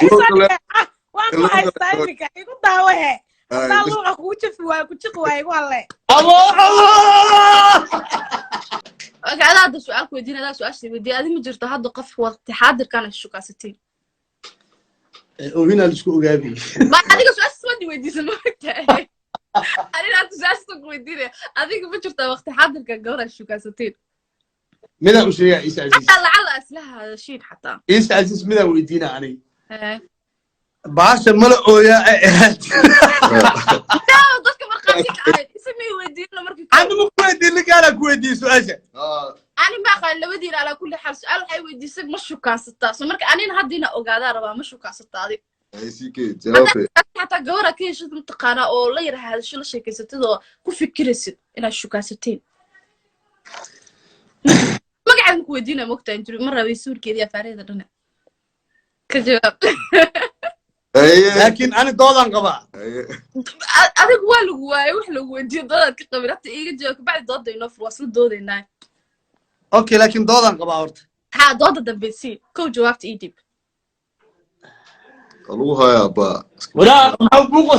حسن وأنا حستايمك يقول داوه داوه أخوك في وجهك ويقول الله أنا هذا سؤال كويدين هذا سؤال شيء بدي هذه مجرد هذا قف وقت حاضر كان الشوكاستين وهنا الاسكو غابي ما هذيك سؤال سودي ويدي سمعك أنا لا تجلس كويدين هذيك مجرد وقت حاضر كان جورا الشوكاستين ماذا وشيء عيسى عزيز لعل أسلها شيء حتى عيسى عزيز ماذا ويدينا يعني لا باش ملا اويا ضدك مرقاتك عاد اسمي ويدينا مركي انا مو كويدي اللي قال كويدي سؤال أنا ما قال لو ودي على كل حال سؤال هاي ودي سب مش شوكاستا سو مركي أنا هدينا أوجادا ربا مش شوكاستا هذه هيسيكي جوابي حتى جورا كي شو متقانا أو لا يرى هذا شو الشيء كيستدو كفكرسين إلى الشوكاستين ما قاعد نكودينا مقطع مرة بيسور كذا يا فريدة دنا كجواب لكن انا دولان قبا أنا قوي وح لو ودي دولار كقبلت إيه جوك بعد ضد ينفر وصل ضد الناي اوكي لكن دولان قبا هورت ها ضد دبسي كو جوابت إيديب قالوها يا با ولا محبوق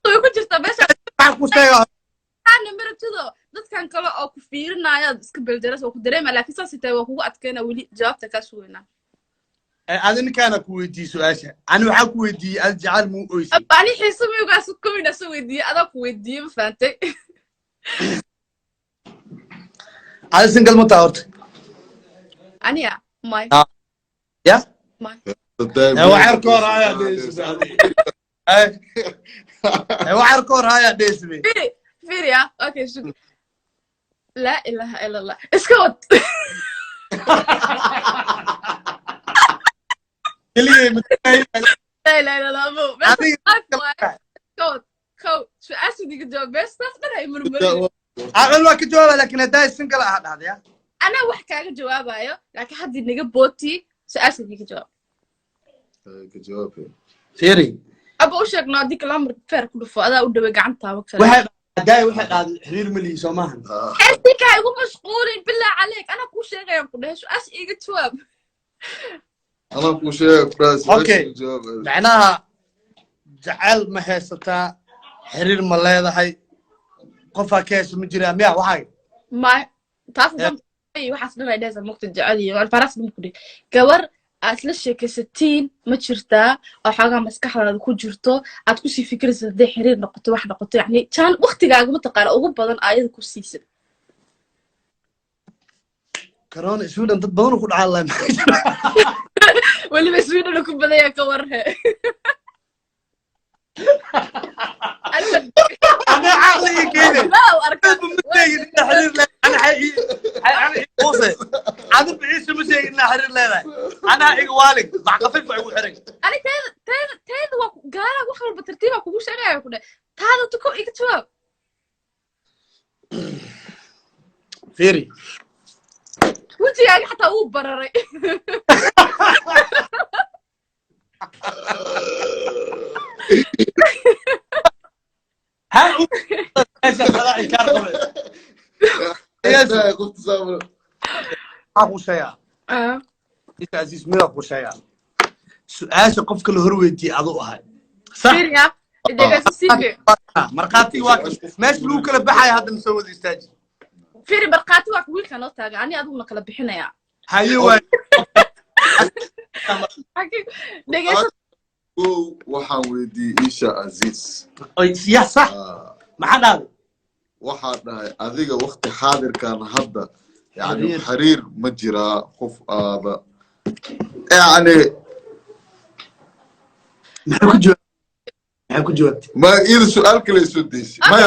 يكون جرت بس معكو شيء أنا مرتضى dadkan kale oo ku fiirinaya iska belderas oo ku dareema laakiin saas taa waa kugu adkeena wali jawaabta ka suuna adin kana ku weydii su'aasha ani waxa ku weydii ad jacal mu oysi abani xiisamiga soo koobina soo weydii ada ku weydii ma faantay ad single ma taawt aniya may ya may waxar koor haya deesbi waxar koor haya deesbi فيريا اوكي شو لا اله الا الله اسكت كليه لا لا لا مو كود شو اسودي جواب بس تصدر هي مرمر اقل وقت جواب لكن هدا سنجل هذا يا انا wax kaaga jawaabayo laakiin hadii naga booti su'aasha jawab جوابي فيري ابو sheegno hadii kalaamar feer ku dhufo adaa u dhaway gacanta waxa داي واحد هذا حرير ملي سوماهن حسيك هاي مشغولين بالله عليك انا كل شيء غير كله شو ايش ايجي تواب انا كل شيء براس اوكي معناها جعل ما هيستا حرير ما لهدهي قفا كيس مجرى ميا waxay ما تعرف اي waxaas dhan ay dheesay muqta jacaliyo wal faras mukudi gawar asla sheekaysatiin ma jirtaa oo xaga maskaxdaada ku jirto aad ku sii fikiraysaa haday xiriir noqoto wax noqoto yani jaan waqtigaaga ma taqaan ugu badan ayada ku siisan corona Sweden dad badan ku dhacay wali ba Sweden ku badaya ka warhe انا عقلي كده لا واركب متضايق التحرير انا حقيقي بوصي عاد بعيش مسيء ان حرير لا انا اقوالك مع خفيف او حرق انا تايد قال وخر بترتيبه كوغو شيغايا كده تاada tuko iga jawaab فيري wajigaaga xataa uu bararay ها ايش خلاص كاربل يا قلت صابر ابو شيا انت عزيز مير ابو شيا سؤال قف كل هرويدي ادو اهي صح فيريا دغه سيبي مرقاتي واقف ماشي لو كلا بخاي هذا مسود استاجي فيري مرقاتي واقف ويلكا نو تاغ اني ادو kala bixinaya hayo دغه waxaan weydii Isha Aziz يا صح ما حدا waxaa dhahay adiga waqti xaadirkan hadda yani xiriir ma jira qof aada yani ما ku jawaabtay ma ida su'aal kale soo deysay maya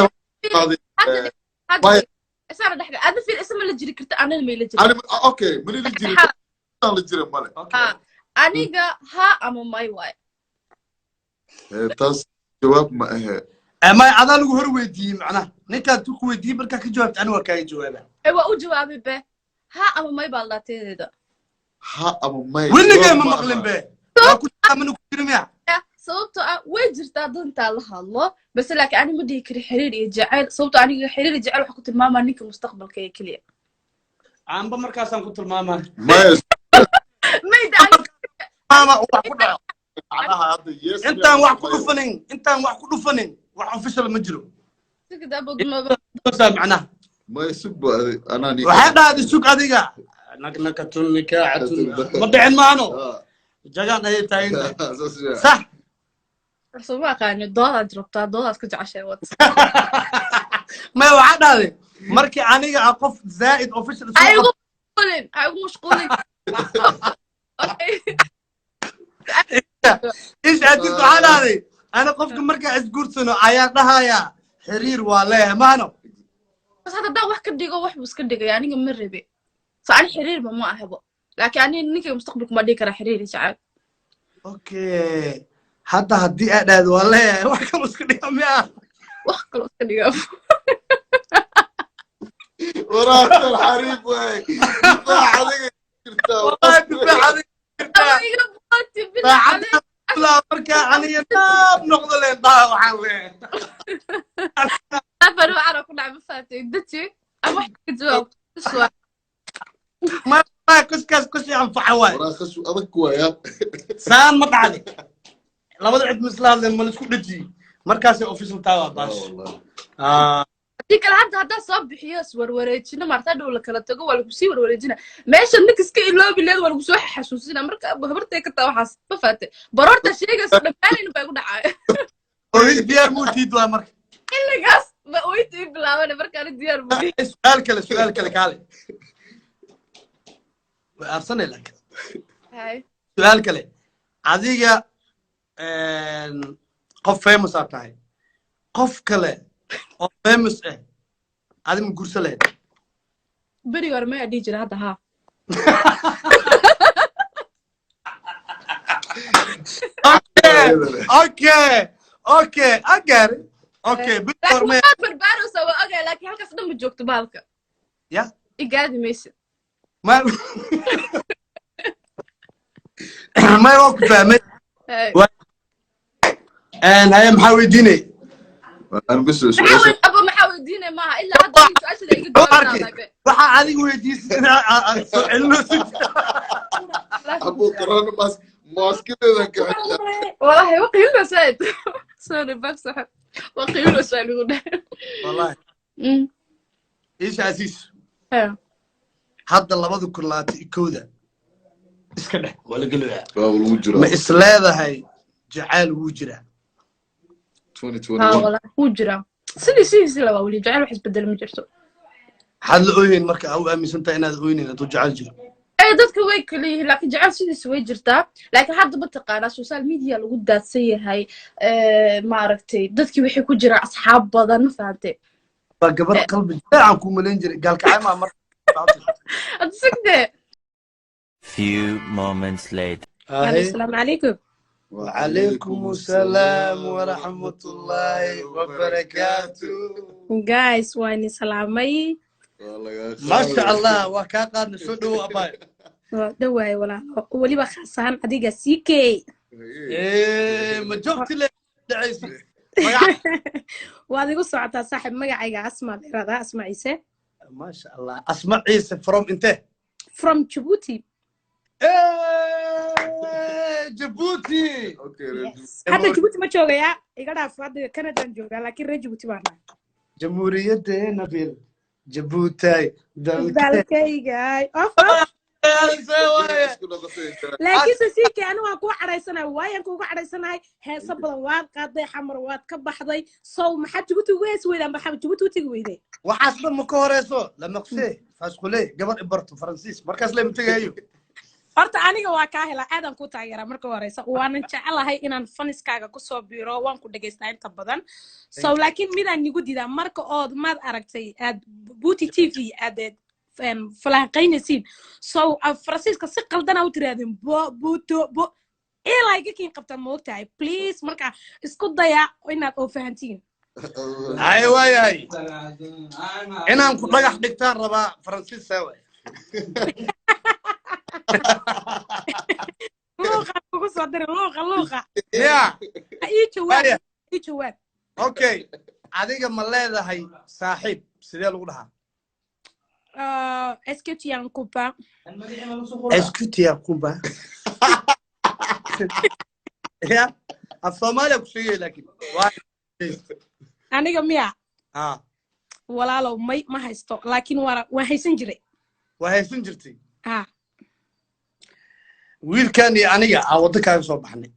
اسمع دحق هذا في اسم la jiri karta anana ma la jiri ani okay mali la jiri la jira male aniga ha ama may way taas jawaab ma aha ما adaa lagu hor weydiiyay macnaha ninka ku weydiiyay marka ka jawaabta aniga ka jawaaba waa u jawaabay be ha ama may baa la teedeeda ha ama may weliga ma maqlin be waa ku taamanu ku jirmiya sababtoo ah way jirtaa danta la hadlo bas laakiin ani ma dhihi kari xiriir iyo jacayl sababtoo aniga xiriir iyo jacayl waxa ku tilmaamaa ninka mustaqbalka ee kaliya عنبا مركاسان كنت الماما ما ما يدعي ماما وحكو معناها هذا يس انت وحكو دفنين انت وحكو دفنين وحكو فشل مجرو كده بقى بس معناه ما يسب انا نيك وحدا هذا السوق هذيك نكنكتون نكاعتون ما دحين مانو جاجان هي تاين صح صباح كان الدولار جربتها الدولار كنت عشان وات ما وحدا هذا مركي aniga qof زائد official أيوة مشغولين ايش عديت على هذه انا قفك مركي اسقورسنو ايا دهايا xiriir waa leeyahay maano بس هذا ده واحد كده يقول واحد بس كده يعني قمر بي صار حرير ما أحبه لكن يعني إنك مستقبلك ما ديك حرير شعب اوكي حتى هدي اعداد والله واحد كمس كده يا واحد كده كده وراك الحريب وين دفاع عليك والله دفاع عليك لا مركا علي ناب نقض لين ضاع وحاول أفر وعرف كل عم فاتي دتي أنا واحد كجواب سوا ما كس عم فحواي وراك خسو أذك ويا سان ما قعدي لابد عد مثل لما نسكو دجي مركز اوفيسل تاوا باش ديك هذا صاب بحياس وروريجنا مرتاد ولا كلا تغو ولا كسي وروريجنا ماشي انك اسك إلو بلاد ولا كسو حسوسينا marka habartay ka taa waxaas ma faatay barorta sheegayso dhammaan bay ku dhacay oo diyaar muutid waa marka ilagaas ma ooytii bilaabana marka aan diyaar muutid su'aal kale kaale arsenal lak hay su'aal kale adiga qof famous ah tahay qof kale oo famous ah adima gursa leed bari war ma adii jira hada ha okay agar okay bari war ma barbaro sawa okay laakiin halkaas dhan ma joogto baalka ya igaadi maysid ما ما يوقف فهمت انا هي محاوديني أنا بس محاول ابو محاوديني معها الا هذا السؤال اللي يقول waxa adigu weydiisana cilmo أبو قران ماس كده ذاك والله وقيل سعيد سوري بمسح وقيل سعيد والله ايش عزيز hadda 2021 iska dhex wala galaya wuu jiraa ma isleedahay jacayl wuu jiraa 2021 wala wuu jiraa sidii laba wali jacayl wax isbedel ma jirto had la ooyeen marka aw aaminsantaa inaad ooyeen inuu jacayl jiro ay dadka way kale yihiin laakiin jacayl sidii way jirtaa laakiin hadda ma taqaana social media lagu daadsan yahay ma aragtay dadkii wixii ku jira asxaab badan ma fahamtay ba gabar qalbi jacayl ku maleen jiray gaalkacay ma mar Few moments later. السلام عليكم. وعليكم السلام ورحمة الله وبركاته. Guys, واني سلامي. ما شاء الله وكاقا نسودو أباي. دواي ولا ولي بخسان أديك سيكي. إيه مجوكت لي دعيسي. وهذا يقول صعدة صاحب مقعي أسمع هذا أسمع عيسى. ما شاء الله اسمع عيسى from انت from Djibouti جيبوتي اوكي حتى Djibouti ما جوغا يا يقدر فاد كندا جوغا لكن Djibouti وانا جمهورية نبيل جيبوتي دالكي جاي لكن سيكي أنا وأكو عريسنا ويا أكو عريسنا هي صبر واد قاضي حمر واد كبحضي صو محد Djibouti ويس ويدا محد Djibouti وتجويده وحسب مكوريسو لما قصي فاسقولي قبل إبرتو فرنسيس مركز لي متجايو horta aniga waa ka helaa aadan ku taageera marka horeysa waan jecelahay inaan faniskaaga ku soo biiro waan ku dhageystaa inta badan so laakiin midaan nigu diidaa marka ood maad aragtay aad Djibouti TV aad falanqaynaysiin so Francisca si qaldan u tiraadeen bo ilaaga kiin qabtaan moogtahay please marka isku daya inaad oo fahantiin هاي واي هاي أنا أنكو رجع دكتور ربا فرنسيس سوى لوقا كوكو صدر لوقا يا أي جواب أوكي هذيك ملاذا هاي صاحب سيدي لو لها Est-ce que tu es un copain? Est-ce que tu es un copain? يا الصومالي كشيء لكن واحد aniga miya ها walaalow may ma haysto laakiin waan haysan jiray وهي سنجرتي ha ويل كان aniga aan wada kaaga soo baxnay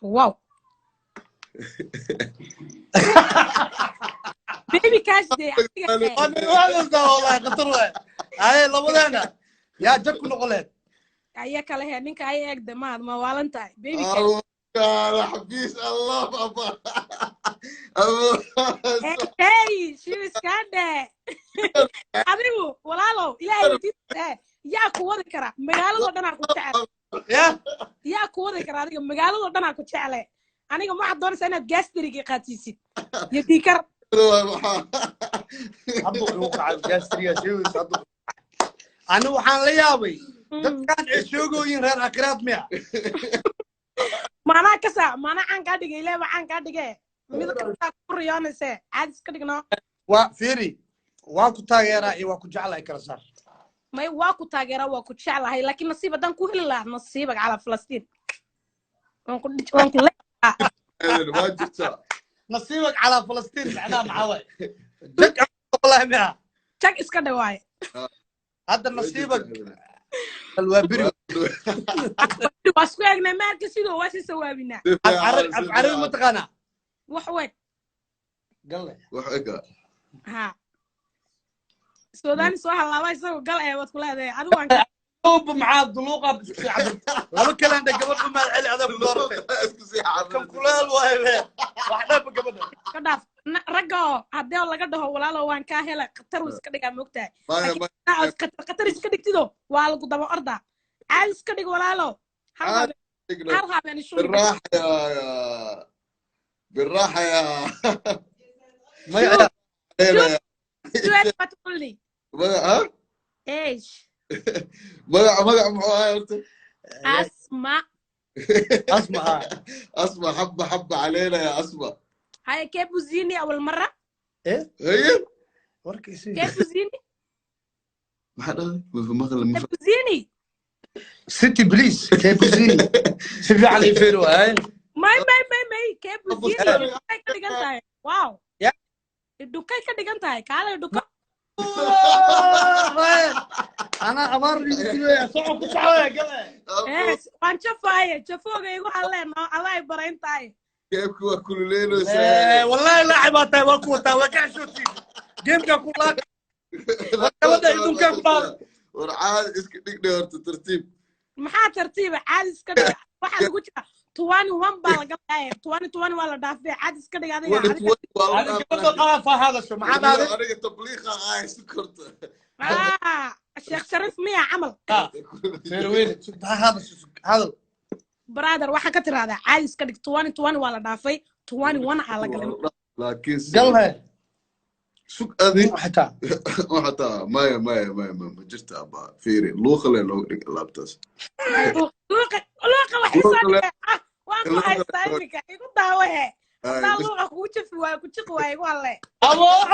wow baby cash day والله خطر waay ay labadana yaa jab ku noqoleed aya kale he ninka ay eegda maad ma waalan tahay baby cash الله يا حبيس الله بابا hey she is kande adigu walaalow ilaahay wadiisa yaa ku wadi kara magaalada dhan aan ku jecel yaa ku wadi kara adiga magaalada dhan aan ku jecel aniga ma waxaad doonaysaa inaad gaasteriga qaatisid iyo diikar أنا وحان ليابي dadkan ay shoogooyin reer akhiraad miya maana kasa maana aan ka dhigay leeba aan ka dhigay mid ka qoriyoonayse aad iska dhigno waa fiiri waa ku taageeraa iyo waa ku jeclahay kala saar may waa ku taageeraa waa ku jeclahay laakiin nasiib haddaan ku heli lahaa nasiibak cala Falastiin waan ku nasiibak cala Falastiin macnaha maxaa waay jag wallahi miya jag iska dhawaay hadda nasiibak الوابري واسكو اغنى مارك سيدو واسي سوابينا عربي متقنا وحوك قال لي وحقا ها سوداني سو هلاوا يسو قال اي واد كلها ادو وان كوب مع الضلوقه بسكسي عبد لما كلام ده قبل ما العلي هذا بدورته اسكسي عبد كم كلال واهبه واحده قبل كداف رجو هدي laga dhaho walaalo waan ka helay qatar iska dhiga moogtahay qatar iska dhigtido waa lagu daba orda aad iska dhig walaalo har haben شو بالراحه يا ما يا ما تقول لي ها ايش ما اسمع اسمع حبه علينا يا اسمع هاي كيف زيني اول مره ايه هي كيف زيني ما حدا ما كيف زيني ستي بليز كيف زيني شوفي على فيرو هاي ما كيف زيني كاي كدغنتاي واو يا دوكاي كدغنتاي كاله دوكا انا امر يا صعب كسعه يا قله ايه وان شفوغا يغو حلينا الله يبرينتاي كيف كل ليل والله لاعبات وكوتا وكع شوتي جيمكا كلها كبدا يدون كان بار ورعاد اسك دغدور ترتيب maxaa tartiiba caadi iska dhig waxa lagu jira 21 baa laga leeyahay 20 waa la dhaafay caadi iska dhig adiga انا كبدا قافه هذا شو مع هذا انا تبليغ عايز كرت الشيخ شريف مية عمل فيروين هذا برادر waxa ka tiraada caadi iska dhig 20 waa la dhaafay 21 aa la galay لكن قالها سوق هذه حتى ما جرت ابا فيري لوخ لو لابتس لوقا وحصل وان هاي ستايلك يقول داوه لا لوقا كو جفي واي كو جقي واي والله الله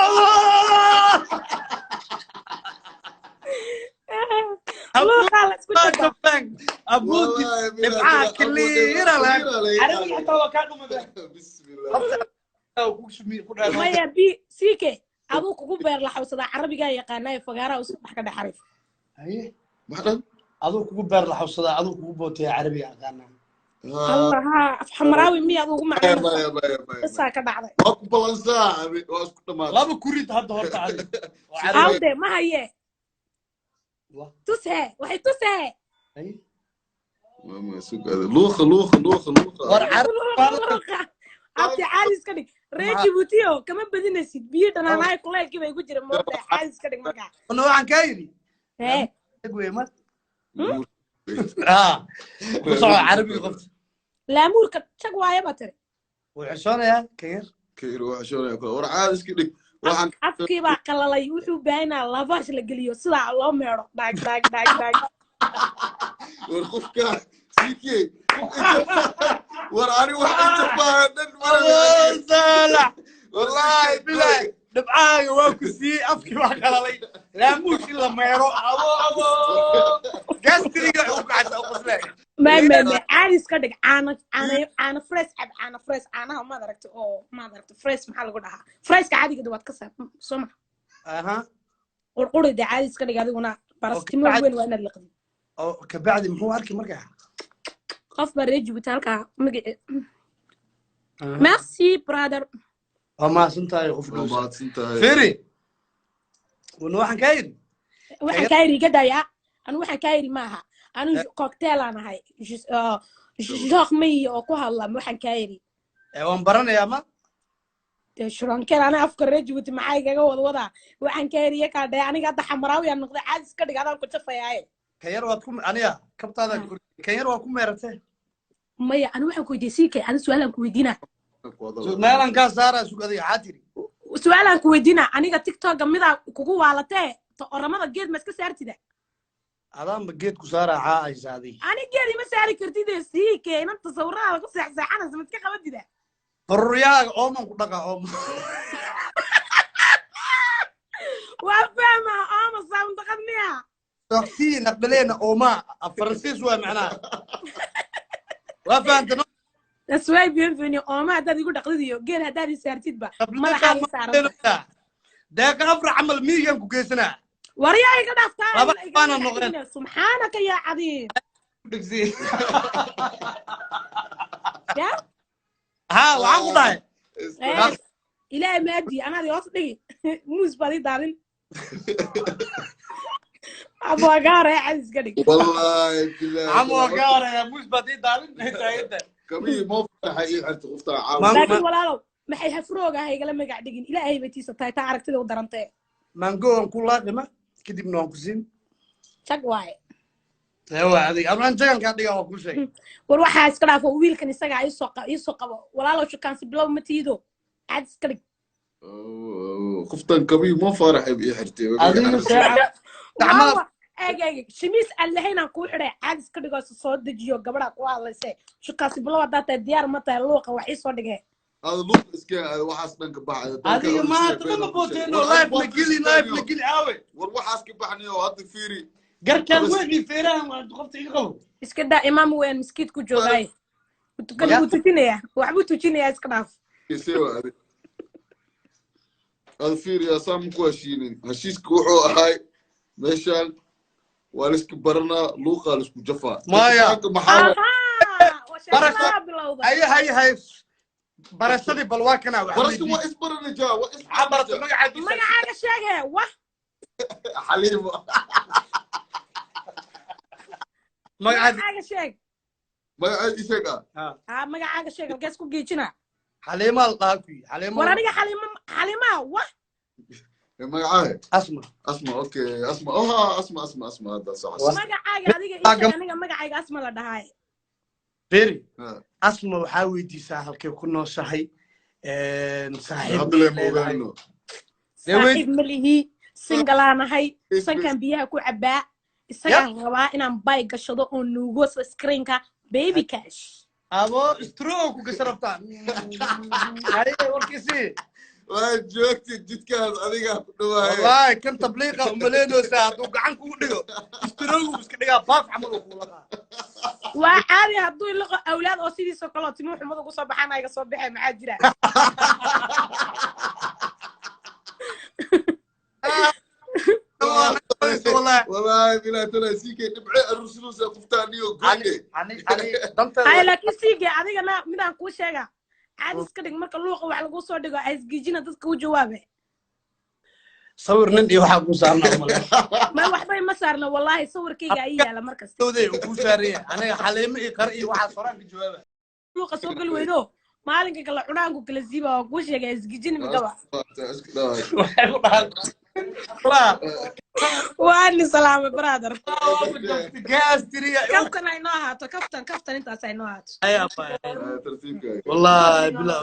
لوقا لا اسكو ابوك ابعاد كليرة عربي حتى لو كانوا بسم الله ما يبي سيكي aduu kugu beer la xawsada carabiga yaqaanay fagaara u sax ka dhaxarif haye maxdan aduu kugu beer la xawsada aduu kugu bootay carabiga yaqaana allah afxamraawi mi aduu ugu macaan isa ka dhacday ma ku balansaa waa isku dhamaad laba kurid hadda horta carabi ma haye tushe waxay tushe haye mama suuq luuq war carabi abti caadi iska dhig reeji butiyo kama badinaysid biyo dhanaanay kuleelkii bay ku jira moodda caadi iska dhig markaa ana waxaan ka yiri weema kusoo carabi qofta laamuurka tag waaye ba tiri wuxuusoonayaa kayr wuxuusoonayaa war caadi iska dhig waxaan afkii baa qalalay wuxuu baahnaa lavash la geliyo sidaa loo meedho dhaag war qofka sikey وراني واحد جبان والله بالله دبعاء واكسي أفكي وحقلي لا موش إلا ميرو أبو قاستري وقعد أقصلك ما عادي كدق أنا فريس أنا فريس أنا ما دركت ما دركت فريس محل قدها فريس كعادي كده واتكسر سمع أها والقرد ده عادي كدق هذا هنا برستيمو وين وين اللي قدي أو كبعد محو هركي مرجع قف بريج بتالك ميرسي برادر ما سنتاي غفلوس ما سنتاي فيري ونوحن كاين waxaan ka yiri gadaya anu waxaan ka yiri maaha anu cocktail aan ahay joog may oo ku hadla waxaan ka yiri waan baranaya ma shurankeen ana afka reejibuti maxay gaga wada waxaan ka yiri ka dhay aniga hadda xamaraawi aan noqday caadi iska dhig adaan ku jafayay kayar waad ku aniga kabtaada kayar waa ku meeratay maya anu waxaan ku weydiisay kay anu su'aalan ku weydiina meelan ka saara sugadiga xaatiri su'aalan ku weydiina aniga tiktok mida kugu waalatay oramada geed ma iska saartida adaan bageed ku saara ay saadi ani geedi ma saari kartid sii keenan tasawirada ku saxsaxana ma iska qabadida faruriyaaga ooman ku dhaqa oom waa fahma ooma saam taqadniya taxi naqbaleena ooma faransiis waa macnaa waa fahantan aswaay bienveni ooma haddaad igu dhaqdidiyo geed haddaad i saartidba madaxaaga saaranta deeqa afra camal miigan ku geysanaa waryahay ka dhaftaa laba bana noqdeen subxaanaka yaa cadiim dhigsi ya ha waxaan ku dhahay ilaahay maadi anaadi hoos dhigi muus baad ii daadin abwagaare cadis ka dhig والله بالله abwagaare muus baad ii daadin taayada كمية ما فتح أي حد أختار عاوز laakiin walaalow maxay hafrooga haygala magac dhigin ilaahay bay tiisa tahay taa aragtida u darantee mangoon ku laaqima kadibna waan ku siin jag waaye waa adig abaan jaganka dhiga waa ku sheegay war waxaa iska dhaafo wiilkan isaga iisoo qabo walaalow shukaansi bilow ma tiido cad iska dhig خفتان كمية ما فرح بأي حرتي adiga saaca eeg shimiis aan lahaynaan kuu xidhay cad iska dhigoo soo dejiyo gabadhaa ku hadlayse shukaansi bilow haddaa tahay diyaar ma tahay luuqa wax iisoo dhigee هذا لوك اسكي هذا وحاس دنك بعد adiga ma tama booteno live la gili aawe وحاس كبحني وهذا فيري garkaan weexii feerahan waa qofta iga qabo iska daa imaam weyn miskiid ku joogay wuu tujinayaa waxbuu tujinayaa iska dhaaf يسوي هذا هذا فيري يا سام كواشينين هشيسك وحو هاي مشان والسك برنا لوقا لسك جفا مايا محاول هاي برشدي بلواكنا برشدي واسبر النجاة واسبر عبرت مقعد magacaaga sheege wah حليم magacaaga sheeg ما عندي شيء magacaaga sheeg halkees ku geejina حليمة القاكي حليمة war aniga xalimaa wah ما عاد اسمع اوكي اسمع اسمع هذا صح magacaaga adiga isheeg aniga magacayga asma la dhahay فيري اسمع waxaa weydiisaa halkee ku nooshahay saaxiib malihi singalaanahay sankan biyaha ku cabaa isagaan rabaa inaan bay gashado oo nuugo screenka baby cash abo stroke ku gasharabtaa hay warkiisi جوكت جدك adiga ku dhawaay wallahi kan tabliiqa umaleynoosa hadduu gacan kugu dhigo stroke iska dhigaa baaf camal uu kula qaa waa caadi hadduu ilaqo awlaad oo sidiisoo kaloo timo xumad ugu soo baxaan ayga soo baxay maxaa jira والله بلا ترى سيكي دبعي الرسول سقفتاني وقولي ay laakiin siige adigana midaan kuu sheega caadi iska dhig marka luuqa wax lagu soo dhigo aisgiijina dadka u jawaabe sawir nin iyo waxaa ku saarnaa ma waxbay ma saarna wallahi sawirkayga ay yaala markasta dowday uu ku saaraya aniga xaliimo iyo qar iyo waxaa soraan ka jawaaba luuqa soo gali weydo maalinka kala cunaanku kala siiba oo kuu sheega aisgiijina midaba waxay ku dhahan waani salaame brother gaas tiriya kaftan ay noo ahaato kaftan intaas ay noo ahaato wallahi bilaa